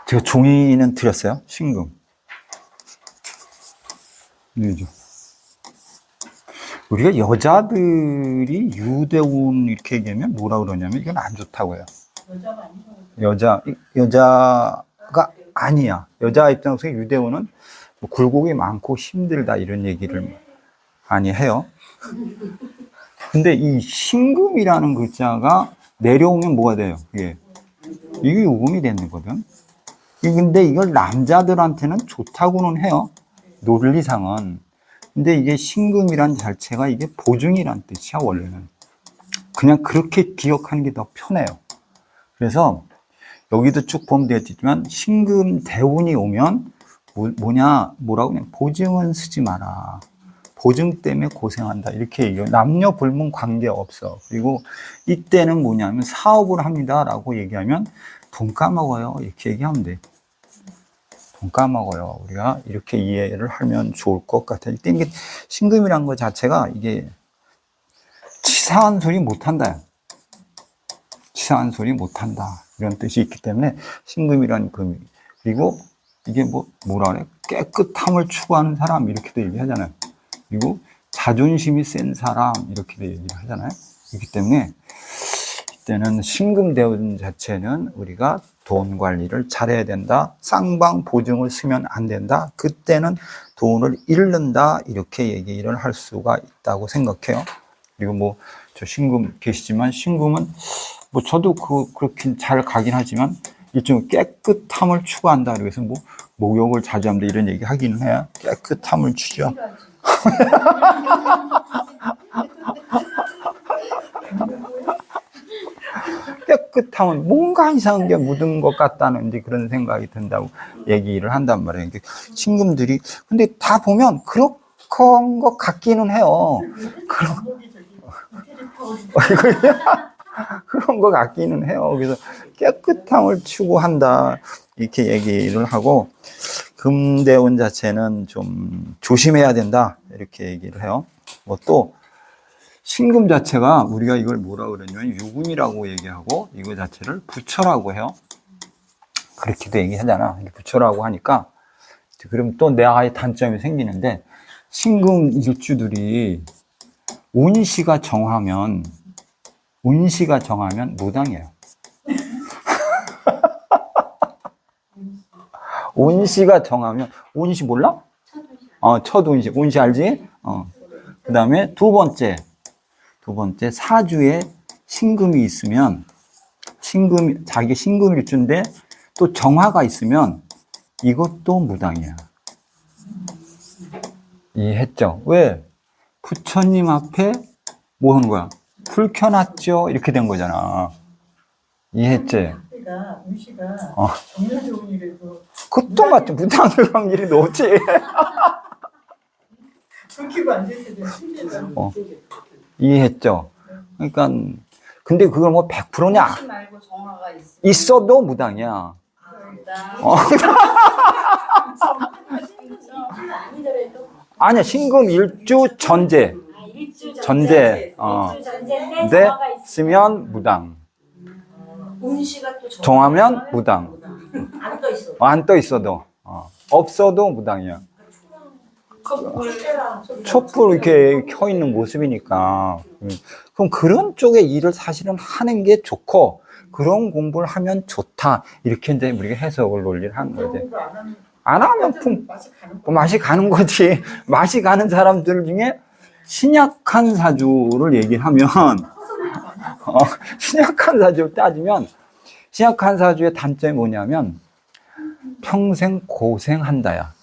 제가 종이는 드렸어요. 신금. 이죠. 우리가 여자들이 유대운 이렇게 얘기하면 뭐라 그러냐면 이건 안 좋다고 해요. 여자가 아니야. 여자 입장에서 유대운은 뭐 굴곡이 많고 힘들다 이런 얘기를 많이 해요. 근데 이 신금이라는 글자가 내려오면 뭐가 돼요? 이게 요금이 되는 거거든. 근데 이걸 남자들한테는 좋다고는 해요. 논리상은. 근데 이게 신금이란 자체가 이게 보증이란 뜻이야, 원래는. 그냥 그렇게 기억하는 게 더 편해요. 그래서 여기도 쭉 보면 되겠지만 신금 대운이 오면 뭐라고 그냥 보증은 쓰지 마라. 보증 때문에 고생한다. 이렇게 얘기해요. 남녀 불문 관계없어. 그리고 이때는 뭐냐면 사업을 합니다. 라고 얘기하면 돈 까먹어요. 이렇게 얘기하면 돼. 돈 까먹어요. 우리가 이렇게 이해를 하면 좋을 것 같아요. 이게 신금이란 것 자체가 이게 치사한 소리 못한다. 치사한 소리 못한다. 이런 뜻이 있기 때문에 신금이라는 금이. 그리고 이게 뭐라 그래? 깨끗함을 추구하는 사람 이렇게도 얘기하잖아요. 그리고 자존심이 센 사람 이렇게도 얘기를 하잖아요. 그렇기 때문에 이때는 신금대운 자체는 우리가 돈 관리를 잘해야 된다. 쌍방 보증을 쓰면 안 된다. 그때는 돈을 잃는다. 이렇게 얘기를 할 수가 있다고 생각해요. 그리고 저 신금 계시지만 신금은 저도 그렇게 잘 가긴 하지만 일종의 깨끗함을 추구한다. 그래서 목욕을 자주 한다 이런 얘기 하기는 해요. 깨끗함을 추죠. 깨끗하면 뭔가 이상한 게 묻은 것 같다는 이제 그런 생각이 든다고 얘기를 한단 말이에요. 신금들이 근데 다 보면 그런 것 같기는 해요. 그런 것 같기는 해요. 그래서 깨끗함을 추구한다 이렇게 얘기를 하고 금대운 자체는 좀 조심해야 된다 이렇게 얘기를 해요. 또 신금 자체가 우리가 이걸 뭐라 그러냐면 유금이라고 얘기하고 이거 자체를 부처라고 해요. 그렇게도 얘기하잖아. 부처라고 하니까 그럼 또 내 아예 단점이 생기는데 신금 일주들이 운시가 정하면 무당이에요. 운시가 정하면 운시 몰라? 첫 운시. 운시 알지? 그 다음에 두 번째 사주에 신금이 있으면 자기 신금 일주인데 또 정화가 있으면 이것도 무당이야. 이해했죠? 왜? 부처님 앞에 뭐 하는 거야? 불 켜놨죠? 이렇게 된 거잖아. 이해했지? 운시가 정말 좋은 일에도 그것도 맞죠. 무당일 확률이 높지. 불 켜고 앉아있어야 돼. 이해했죠? 그러니까 근데 그걸 100%냐? 말고 정화가 있어도 무당이야. 아니야, 신금 일주 전제. 전제. 근데 쓰면 무당. 운시가 또 정하면 무당. 안 떠 있어도. 없어도 무당이야. 촛불 이렇게 켜 있는 모습이니까. 그럼 그런 쪽의 일을 사실은 하는 게 좋고, 그런 공부를 하면 좋다. 이렇게 이제 우리가 해석을 논리를 하는 거지. 안 하면 맛이 가는 거지. 맛이 가는 사람들 중에 신약한 사주를 얘기하면, 신약한 사주를 따지면, 신약한 사주의 단점이 뭐냐면, 평생 고생한다야.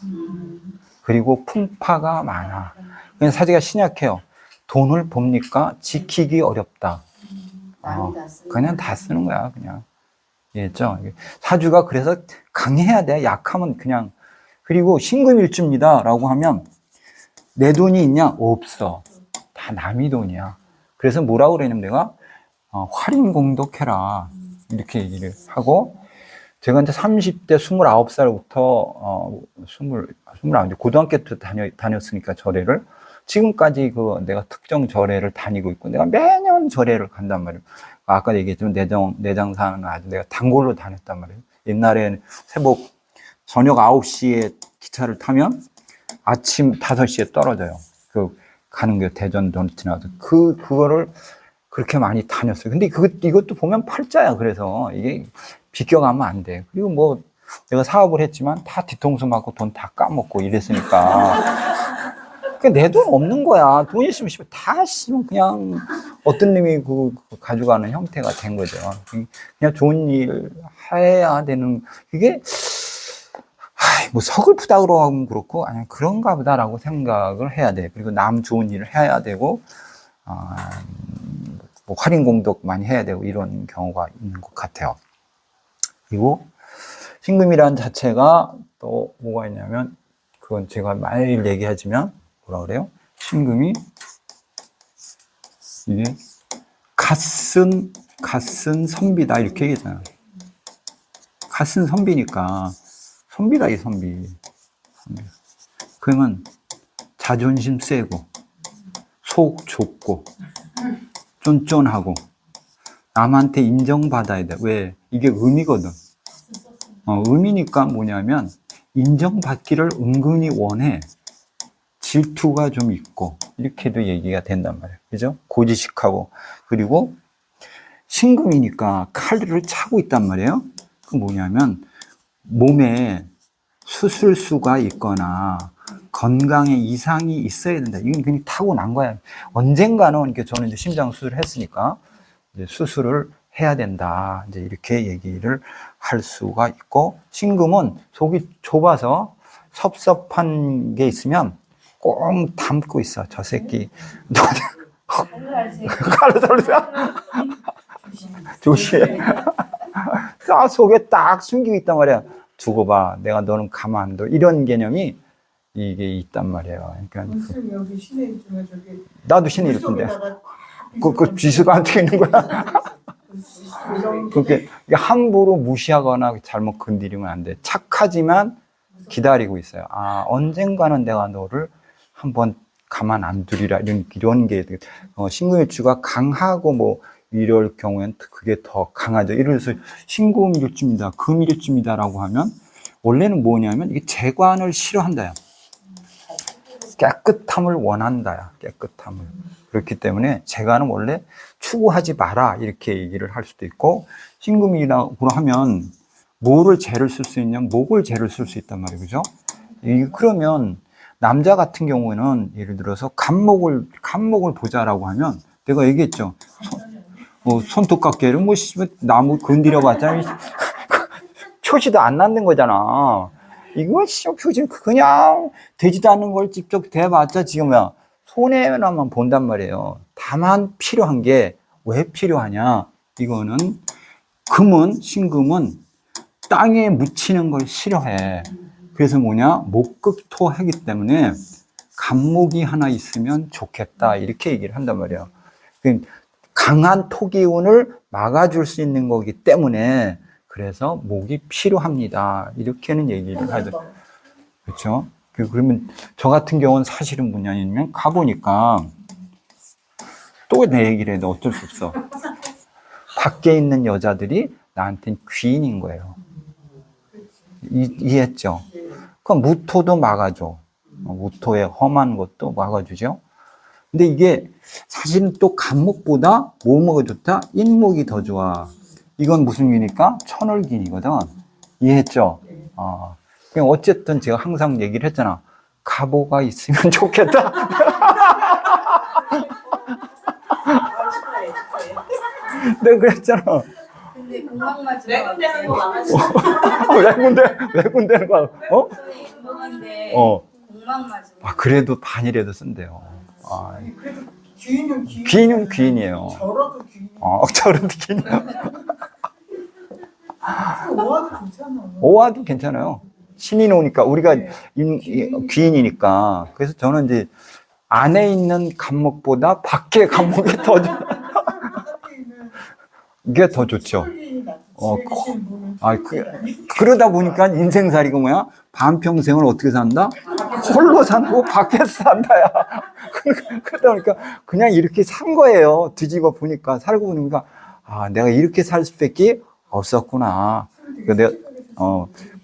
그리고 풍파가 많아. 그냥 사주가 신약해요. 돈을 봅니까? 지키기 어렵다. 그냥 다 쓰는 거야, 그냥. 이해했죠? 사주가 그래서 강해야 돼. 약하면 그냥. 그리고 신금일주입니다. 라고 하면 내 돈이 있냐? 없어. 다 남의 돈이야. 그래서 뭐라고 그러냐면 내가 활인공덕해라. 이렇게 얘기를 하고 제가 이제 30대 29살부터 29, 고등학교 때 다녔으니까 절에를 지금까지 그 내가 특정 절에를 다니고 있고 내가 매년 절에를 간단 말이에요. 아까 얘기했지만 내장사는 아주 내가 단골로 다녔단 말이에요. 옛날엔 새벽 저녁 9시에 기차를 타면 아침 5시에 떨어져요. 그 가는 게 대전 지나서 그거를 그렇게 많이 다녔어요. 근데 이것도 보면 팔자야. 그래서 이게 비껴가면 안 돼. 그리고 뭐 내가 사업을 했지만 다 뒤통수 맞고 돈 다 까먹고 이랬으니까. 내 돈 없는 거야. 돈 있으면 다 씨면 그냥 어떤 놈이 가져가는 형태가 된 거죠. 그냥 좋은 일 해야 되는 그게 뭐 서글프다 그러면 그렇고 아니 그런가 보다라고 생각을 해야 돼. 그리고 남 좋은 일을 해야 되고 뭐 할인 공덕 많이 해야 되고 이런 경우가 있는 것 같아요. 그리고 신금이라는 자체가 또 뭐가 있냐면 그건 제가 매일 얘기하지만 뭐라 그래요? 신금이 이게 갓슨 선비다 이렇게 얘기하잖아요. 갓슨 선비니까 선비다 이 선비. 그러면 자존심 세고 속 좁고 쫀쫀하고 남한테 인정받아야 돼. 왜? 이게 의미거든. 의미니까 뭐냐면 인정받기를 은근히 원해. 질투가 좀 있고 이렇게도 얘기가 된단 말이에요. 그죠? 고지식하고 그리고 신금이니까 칼을 차고 있단 말이에요. 그 뭐냐면 몸에 수술수가 있거나 건강에 이상이 있어야 된다. 이건 그냥 타고난 거야. 언젠가는 이렇게 저는 이제 심장 수술을 했으니까 이제 수술을 해야 된다. 이제 이렇게 얘기를 할 수가 있고 신금은 속이 좁아서 섭섭한 게 있으면 꼭 담고 있어. 저 새끼. 칼로 자르세요? 조심해. 속에 딱 숨기고 있단 말이야. 두고 봐. 내가 너는 가만 안 둬. 이런 개념이 이게 있단 말이에요. 그러니까 무슨 여기 시내 중에 저기 나도 신의 일꾼데. 그 비수가 있는 거야. 그렇게 함부로 무시하거나 잘못 건드리면 안 돼. 착하지만 기다리고 있어요. 언젠가는 내가 너를 한번 가만 안 두리라. 이런 게, 신금일주가 강하고 뭐, 이럴 경우엔 그게 더 강하죠. 예를 들어서 신금일주입니다. 금일주입니다라고 하면, 원래는 뭐냐면, 이게 재관을 싫어한다요. 깨끗함을 원한다요. 깨끗함을. 그렇기 때문에 재관은 원래 추구하지 마라. 이렇게 얘기를 할 수도 있고, 신금이라고 하면, 뭐를 재를 쓸 수 있냐면, 목을 재를 쓸 수 있단 말이에요. 그죠? 그러면, 남자 같은 경우에는 예를 들어서 간목을 보자라고 하면 내가 얘기했죠. 손톱깎이를 뭐 나무 건드려 봤자 표시도 안 났는 거잖아. 이거 표시 그냥 되지도 않는 걸 직접 대봤자 지금야 손해만 본단 말이에요. 다만 필요한 게 왜 필요하냐? 이거는 신금은 땅에 묻히는 걸 싫어해. 그래서 뭐냐? 목극토하기 때문에 간목이 하나 있으면 좋겠다. 이렇게 얘기를 한단 말이에요. 강한 토기운을 막아줄 수 있는 거기 때문에 그래서 목이 필요합니다. 이렇게는 얘기를 하죠. 그렇죠? 그러면 저 같은 경우는 사실은 뭐냐면 가보니까 또 내 얘기를 해도 어쩔 수 없어. 밖에 있는 여자들이 나한테는 귀인인 거예요. 이해했죠? 그럼 무토도 막아줘. 무토의 험한 것도 막아주죠. 근데 이게 사실은 또 간목보다 뭐가 좋다? 인목이 더 좋아. 이건 무슨 기니까? 천월기니거든. 이해했죠? 그냥 어쨌든 제가 항상 얘기를 했잖아. 가보가 있으면 좋겠다. 내가 그랬잖아. 근데 공항 맞으면 내 군대 하는 거 많았지. 왜 군대는 가? 공항인데 공항 맞으면 그래도 반이라도 쓴대요. 그래도 귀인은 귀인은 귀인이에요. 저러도 귀인. 저런 귀인이요. 오화도 좋잖아. 오화도 괜찮아요. 신이 오니까 우리가 귀인이니까. 그래서 저는 이제 안에 있는 간목보다 밖에 간목이 더 이게 더 좋죠. 집에 계신 분은 그러다 보니까 인생살이가 뭐야? 반평생을 어떻게 산다? 홀로 산고 밖에서 산다야. 그러다 보니까 그냥 이렇게 산 거예요. 뒤집어 보니까, 살고 보니까, 아, 내가 이렇게 살 수밖에 없었구나. 그러니까 내가,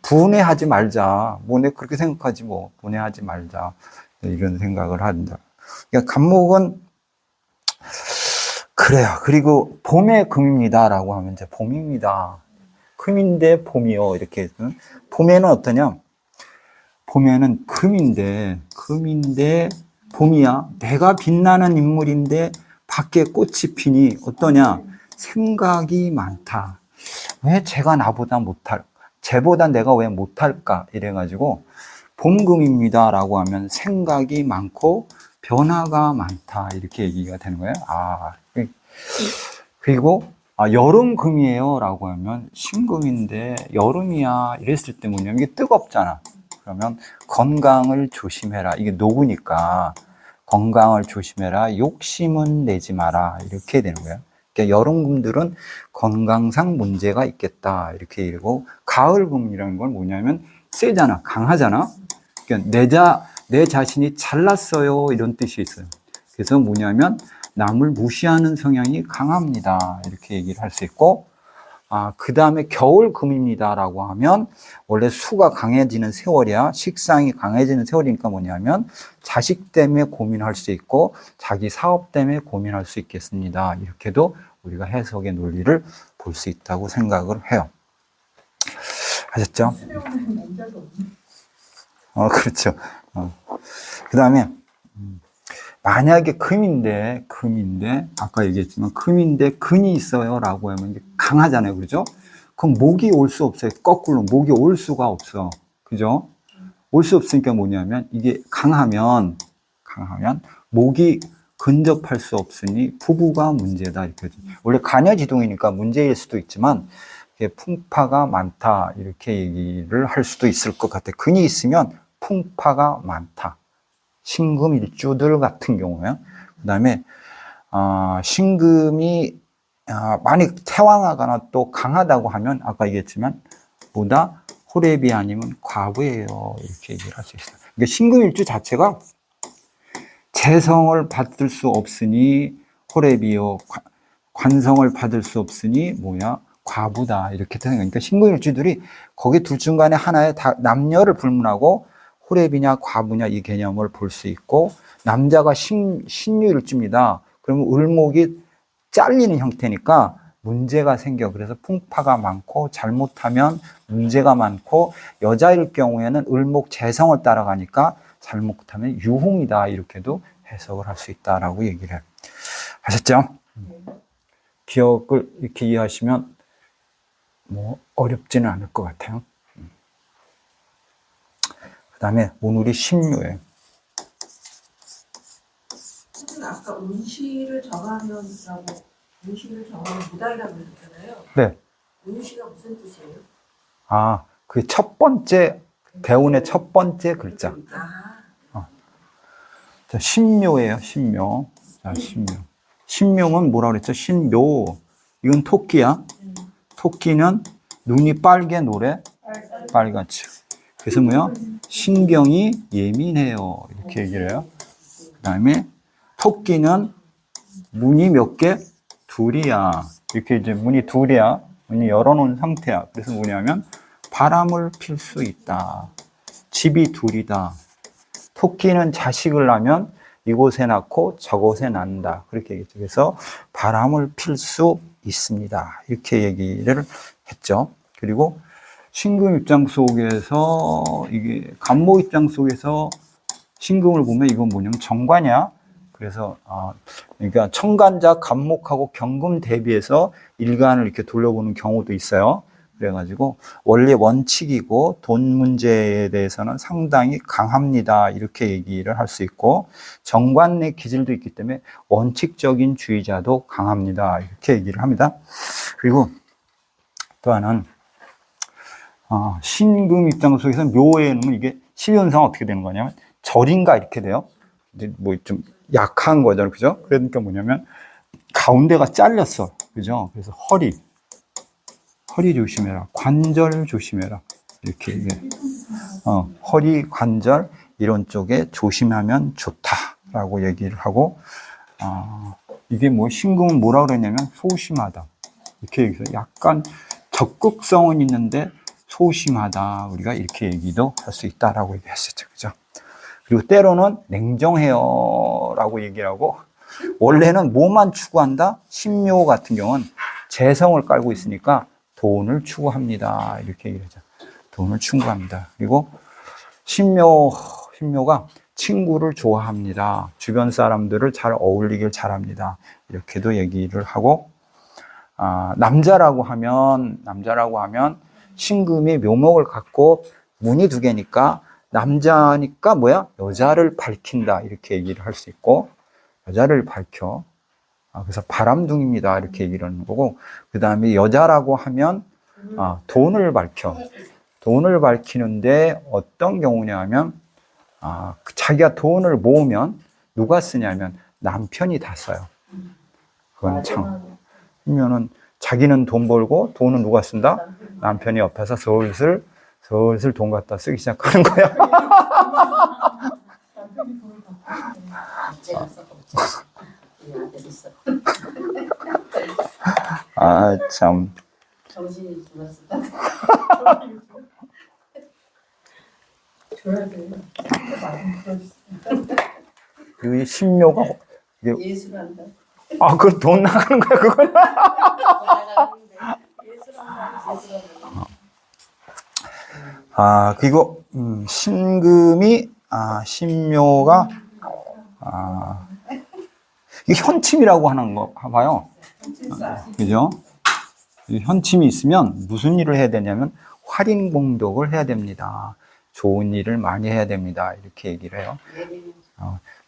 분해하지 말자. 뭐, 내가 그렇게 생각하지 뭐. 분해하지 말자. 이런 생각을 한다. 그러니까 간목은, 그래요. 그리고 봄의 금입니다라고 하면 이제 봄입니다. 금인데 봄이요. 이렇게. 봄에는 어떠냐? 봄에는 금인데 봄이야. 내가 빛나는 인물인데 밖에 꽃이 피니 어떠냐? 생각이 많다. 왜 쟤가 나보다 못할, 쟤보다 내가 왜 못할까? 이래가지고 봄금입니다라고 하면 생각이 많고 변화가 많다. 이렇게 얘기가 되는 거예요. 그리고 여름금이에요 라고 하면 신금인데 여름이야 이랬을 때 뭐냐면 이게 뜨겁잖아. 그러면 건강을 조심해라. 이게 녹으니까 건강을 조심해라. 욕심은 내지 마라. 이렇게 되는 거예요. 그러니까 여름금들은 건강상 문제가 있겠다. 이렇게 얘기하고, 가을금이라는 건 뭐냐면 세잖아. 강하잖아. 그러니까 내 자신이 잘났어요. 이런 뜻이 있어요. 그래서 뭐냐면 남을 무시하는 성향이 강합니다. 이렇게 얘기를 할 수 있고, 그 다음에 겨울금입니다라고 하면 원래 수가 강해지는 세월이야. 식상이 강해지는 세월이니까 뭐냐면 자식 때문에 고민할 수 있고 자기 사업 때문에 고민할 수 있겠습니다. 이렇게도 우리가 해석의 논리를 볼 수 있다고 생각을 해요. 아셨죠? 수려한 남자가 없네. 그렇죠. 그 다음에 만약에 금인데 아까 얘기했지만 금인데 근이 있어요 라고 하면 이제 강하잖아요. 그죠? 그럼 목이 올 수 없어요. 거꾸로 목이 올 수가 없어. 그죠? 올 수 없으니까 뭐냐면 이게 강하면 목이 근접할 수 없으니 부부가 문제다. 이렇게. 원래 간여지동이니까 문제일 수도 있지만 풍파가 많다. 이렇게 얘기를 할 수도 있을 것 같아. 근이 있으면 풍파가 많다. 신금일주들 같은 경우에. 그 다음에 신금이 많이 태왕하거나 또 강하다고 하면 아까 얘기했지만 보다 호랩이 아니면 과부예요. 이렇게 얘기를 할 수 있어요. 그러니까 신금일주 자체가 재성을 받을 수 없으니 호랩이요. 관성을 받을 수 없으니 과부다. 이렇게 되는 거니까 신금일주들이 거기 둘 중간에 하나에 다 남녀를 불문하고 호랩이냐 과부냐 이 개념을 볼 수 있고, 남자가 신유일주입니다. 그러면 을목이 잘리는 형태니까 문제가 생겨. 그래서 풍파가 많고 잘못하면 문제가 많고, 여자일 경우에는 을목 재성을 따라가니까 잘못하면 유홍이다. 이렇게도 해석을 할 수 있다라고 얘기를 해요. 아셨죠? 기억을 이렇게 이해하시면 어렵지는 않을 것 같아요. 그 다음에 오늘이 신묘예요. 아까 운시를 정하면 무당이라고 그러셨잖아요. 네. 운시가 무슨 뜻이에요? 그 첫 번째, 대운의 첫 번째 글자. 자, 신묘예요, 신묘. 자, 신묘. 신묘는 뭐라 그랬죠? 신묘. 이건 토끼야. 토끼는 눈이 빨개, 노래 빨갛죠. 그래서 신경이 예민해요. 이렇게 얘기를 해요. 그 다음에 토끼는 문이 몇 개? 둘이야. 이렇게 이제 문이 둘이야. 문이 열어놓은 상태야. 그래서 뭐냐면 바람을 필 수 있다. 집이 둘이다. 토끼는 자식을 낳으면 이곳에 낳고 저곳에 낳는다. 그렇게 얘기했죠. 그래서 바람을 필 수 있습니다. 이렇게 얘기를 했죠. 그리고 신금 입장 속에서, 이게 간목 입장 속에서 신금을 보면 이건 뭐냐면 정관이야. 그래서 그러니까 청간자 간목하고 경금 대비해서 일간을 이렇게 돌려보는 경우도 있어요. 그래가지고 원리 원칙이고 돈 문제에 대해서는 상당히 강합니다. 이렇게 얘기를 할 수 있고, 정관 내 기질도 있기 때문에 원칙적인 주의자도 강합니다. 이렇게 얘기를 합니다. 그리고 또 하나는 신금 입장 속에서 묘에는 이게 시현상 어떻게 되는 거냐면 절인가 이렇게 돼요. 이제 좀 약한 거잖아요. 그죠? 그러니까 뭐냐면 가운데가 잘렸어. 그죠? 그래서 허리. 허리 조심해라. 관절 조심해라. 이렇게 얘기해. 허리, 관절 이런 쪽에 조심하면 좋다라고 얘기를 하고, 이게 뭐 신금은 뭐라 그랬냐면 소심하다. 이렇게 얘기해서 약간 적극성은 있는데 소심하다. 우리가 이렇게 얘기도 할 수 있다라고 얘기했었죠. 그죠? 그리고 때로는 냉정해요라고 얘기를 하고, 원래는 뭐만 추구한다? 신묘 같은 경우는 재성을 깔고 있으니까 돈을 추구합니다. 이렇게 얘기를 하죠. 돈을 추구합니다. 그리고 신묘가 친구를 좋아합니다. 주변 사람들을 잘 어울리길 잘합니다. 이렇게도 얘기를 하고, 남자라고 하면 신금이 묘목을 갖고 문이 두 개니까 남자니까 뭐야? 여자를 밝힌다. 이렇게 얘기를 할 수 있고, 여자를 밝혀. 그래서 바람둥입니다. 이렇게 얘기를 하는 거고, 그 다음에 여자라고 하면 돈을 밝혀. 돈을 밝히는데 어떤 경우냐 하면, 자기가 돈을 모으면 누가 쓰냐면 남편이 다 써요. 그건 참. 그러면은 자기는 돈 벌고 돈은 누가 쓴다? 남편이 옆에서 슬슬 돈 갖다 쓰기 시작하는 거야. 제가 썼고 우리 아들이 썼고 참. 정신이 들었을까? 줘야 돼. 많이 그러시니까. 그리고 이 신묘가 예술한다. 그건 돈 나가는 거야, 그건. 그리고 신금이 신묘가 이게 현침이라고 하는 거 봐요. 그죠? 이 현침이 있으면 무슨 일을 해야 되냐면 활인공덕을 해야 됩니다. 좋은 일을 많이 해야 됩니다. 이렇게 얘기를 해요.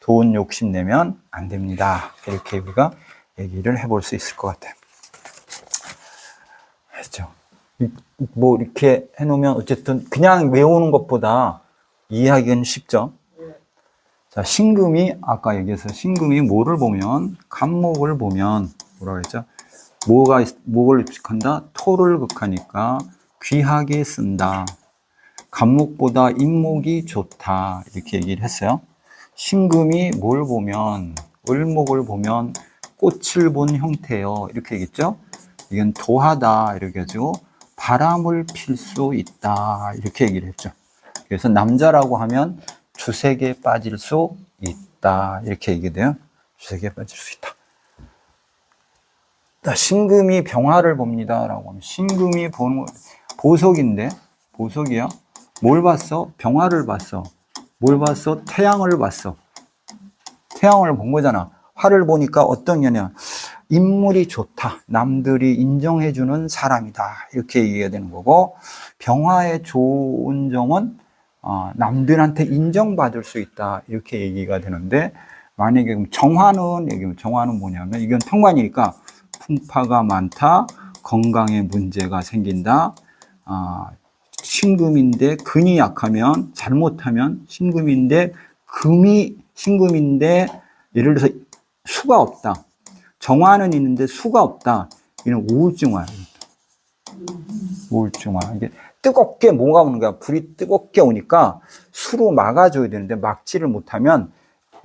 돈 욕심내면 안 됩니다. 이렇게 우리가 얘기를 해볼 수 있을 것 같아요. 알죠? 뭐 이렇게 해놓으면 어쨌든 그냥 외우는 것보다 이해하기는 쉽죠. 자, 신금이 아까 얘기해서 신금이 뭐를 보면 간목을 보면 뭐라고 했죠? 목을 극한다? 토를 극하니까 귀하게 쓴다. 간목보다 인목이 좋다. 이렇게 얘기를 했어요. 신금이 뭘 보면, 을목을 보면 꽃을 본 형태요. 이렇게 얘기했죠? 이건 도하다. 이렇게 해가지고 바람을 필 수 있다. 이렇게 얘기를 했죠. 그래서 남자라고 하면 주색에 빠질 수 있다. 이렇게 얘기돼요. 주색에 빠질 수 있다. 신금이 병화를 봅니다. 라고 하면 신금이 보는 보석인데, 보석이야? 뭘 봤어? 병화를 봤어. 뭘 봤어? 태양을 봤어. 태양을 본 거잖아. 화를 보니까 어떤 년이야? 인물이 좋다. 남들이 인정해주는 사람이다. 이렇게 얘기해야 되는 거고, 병화의 좋은 점은 남들한테 인정받을 수 있다. 이렇게 얘기가 되는데, 만약에 정화는 뭐냐면, 이건 평관이니까 풍파가 많다. 건강에 문제가 생긴다. 신금인데 근이 약하면 잘못하면 신금인데 신금인데 예를 들어서 수가 없다. 정화는 있는데 수가 없다. 이는 우울증화야. 우울증화. 이게 뜨겁게 뭐가 오는 거야? 불이 뜨겁게 오니까 수로 막아줘야 되는데 막지를 못하면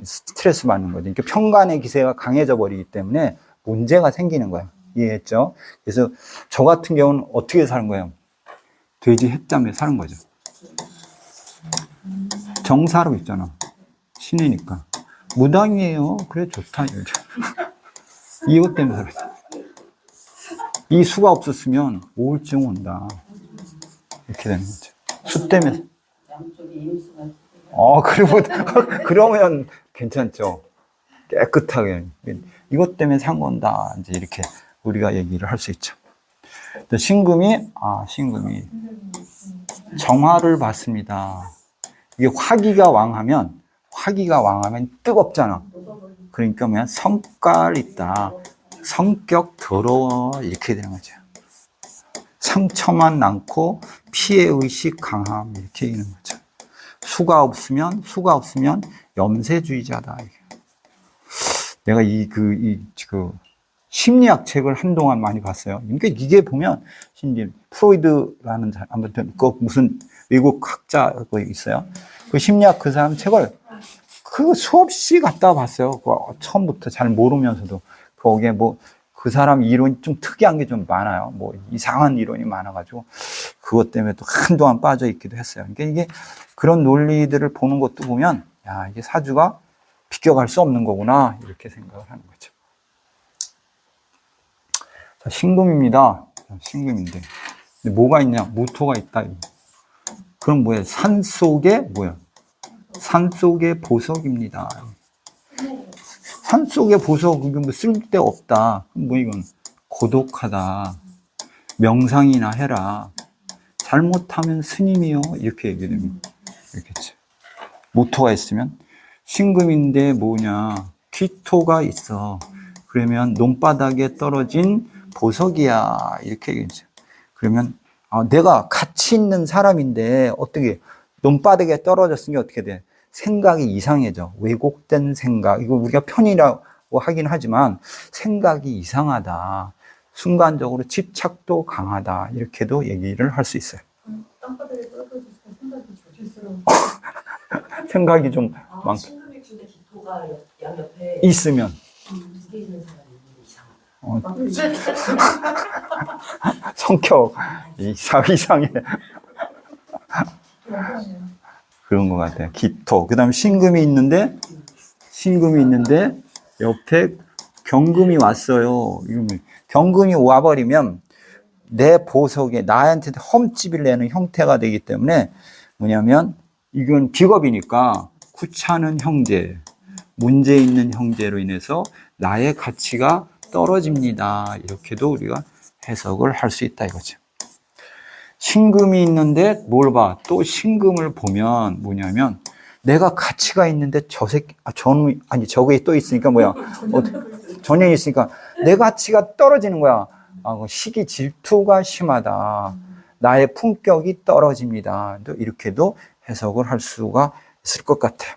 스트레스 받는 거죠. 그러니까 편간의 기세가 강해져 버리기 때문에 문제가 생기는 거야. 이해했죠? 그래서 저 같은 경우는 어떻게 사는 거예요? 돼지 햇잠에 사는 거죠. 정사로 있잖아. 신이니까. 무당이에요. 그래, 좋다. 이것 때문에 그래. 이 수가 없었으면 우울증 온다. 이렇게 되는 거죠. 수 때문에. 양쪽에 임수가 그러면 괜찮죠. 깨끗하게. 이것 때문에 산 건다. 이제 이렇게 우리가 얘기를 할 수 있죠. 신금이 정화를 받습니다. 이게 화기가 왕하면 뜨겁잖아. 그러니까 뭐야? 성깔 있다. 성격 더러워. 이렇게 되는 거죠. 상처만 많고 피해의식 강함. 이렇게 얘기하는 거죠. 수가 없으면 염세주의자다. 내가 심리학 책을 한동안 많이 봤어요. 그러니까 이게 보면 심지 프로이드라는 사람, 아무튼 그 무슨 외국 학자가 있어요. 그 심리학 그 사람 책을 그 수없이 갖다 봤어요. 그 처음부터 잘 모르면서도 거기에 뭐 그 사람 이론이 좀 특이한 게 좀 많아요. 뭐 이상한 이론이 많아가지고 그것 때문에 또 한동안 빠져 있기도 했어요. 그러니까 이게 그런 논리들을 보는 것도 보면 야, 이게 사주가 비껴갈 수 없는 거구나 이렇게 생각을 하는 거죠. 자, 신금입니다. 신금인데 근데 뭐가 있냐? 모토가 있다. 그럼 뭐야? 산 속에 뭐야? 산 속의 보석입니다. 산 속의 보석, 이게 뭐 쓸데없다. 뭐 이건 고독하다. 명상이나 해라. 잘못하면 스님이요. 이렇게 얘기되면 이렇겠죠. 모토가 있으면 신금인데 뭐냐? 귀토가 있어. 그러면 논바닥에 떨어진 보석이야. 이렇게 얘기하죠. 그러면 내가 가치 있는 사람인데 어떻게 논바닥에 떨어졌으니 어떻게 돼? 생각이 이상해져. 왜곡된 생각. 이거 우리가 편이라고 하긴 하지만 생각이 이상하다. 순간적으로 집착도 강하다. 이렇게도 얘기를 할 수 있어요. 땅바닥에 떨어져서 생각이 조질스러운. 생각이 좀 많고 신금이 근데 기토가 양옆에 있으면 두개 있는 사람이 이상하다. 성격 이상해. 그런 것 같아요. 기토. 그 다음에 신금이 있는데 옆에 경금이 왔어요. 경금이 와버리면 내 보석에 나한테 험집을 내는 형태가 되기 때문에 뭐냐면 이건 비겁이니까 구차는 형제, 문제 있는 형제로 인해서 나의 가치가 떨어집니다. 이렇게도 우리가 해석을 할 수 있다 이거죠. 신금이 있는데 뭘 봐? 또 신금을 보면 뭐냐면 내가 가치가 있는데 저게 또 있으니까 뭐야? 전형이 있으니까 내 가치가 떨어지는 거야. 시기 질투가 심하다. 나의 품격이 떨어집니다. 또 이렇게도 해석을 할 수가 있을 것 같아요.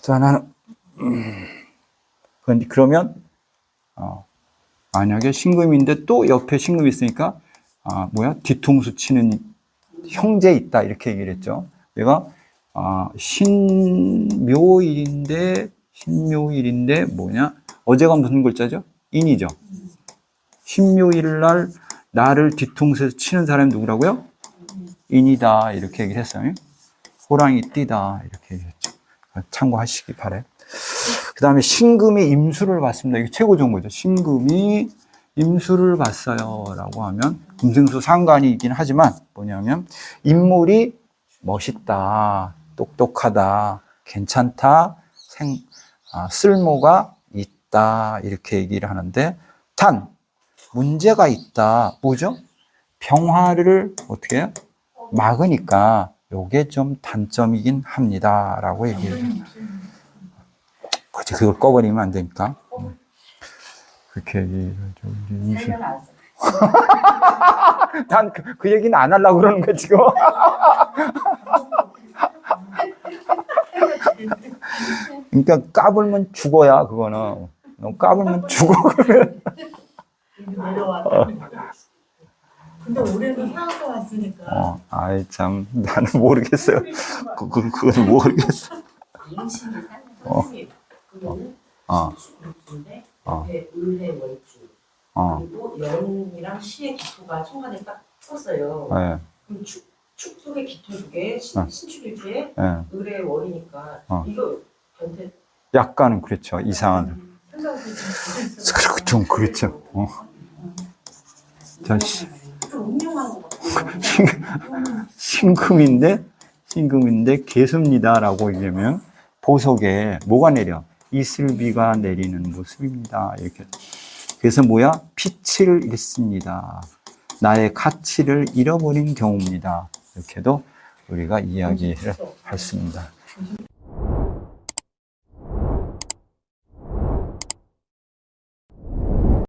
또 하나는 그러면 만약에 신금인데 또 옆에 신금이 있으니까 뒤통수 치는 형제 있다 이렇게 얘기를 했죠. 내가 신묘일인데 뭐냐? 어제가 무슨 글자죠? 인이죠. 신묘일 날 나를 뒤통수에서 치는 사람이 누구라고요? 인이다 이렇게 얘기를 했어요. 호랑이 띠다 이렇게 얘기했죠. 참고하시기 바라요. 그 다음에 신금이 임수를 봤습니다. 이게 최고 정보죠. 신금이 임수를 봤어요 라고 하면 금생수 상관이긴 하지만 뭐냐면 인물이 멋있다, 똑똑하다, 괜찮다, 쓸모가 있다 이렇게 얘기를 하는데 단 문제가 있다. 뭐죠? 병화를 어떻게 해요? 막으니까 요게 좀 단점이긴 합니다 라고 얘기를 해요. 그렇지, 그걸 꺼버리면 안 되니까. 그렇게 얘기를 좀. 난 그 얘기는 안 하려고 그러는 거야, 지금. 그러니까 까불면 죽어야, 그거는. 너 까불면 죽어, 그러면. 내려왔다. 근데 올해는 사학가 왔으니까. 아이, 참, 나는 모르겠어요. 그건 모르겠어. 임신이 사는 그러면은 수인데 옆에 을해 월주 그리고 연이랑 시의 기토가 중간에 딱 썼어요. 네. 그럼 축 속에 기토 두 개, 신축일주에 네. 을해 월이니까 이거 변태 약간은 그렇죠. 이상한. 생각이 좀 조질스러운. 좀 그렇죠. 자, 좀 운용한 것 같아요. 신금인데 개수입니다라고 얘기하면 보석에 뭐가 내려? 이슬비가 내리는 모습입니다. 이렇게. 그래서 뭐야? 빛을 잃습니다. 나의 가치를 잃어버린 경우입니다. 이렇게도 우리가 이야기를 할 수 있습니다.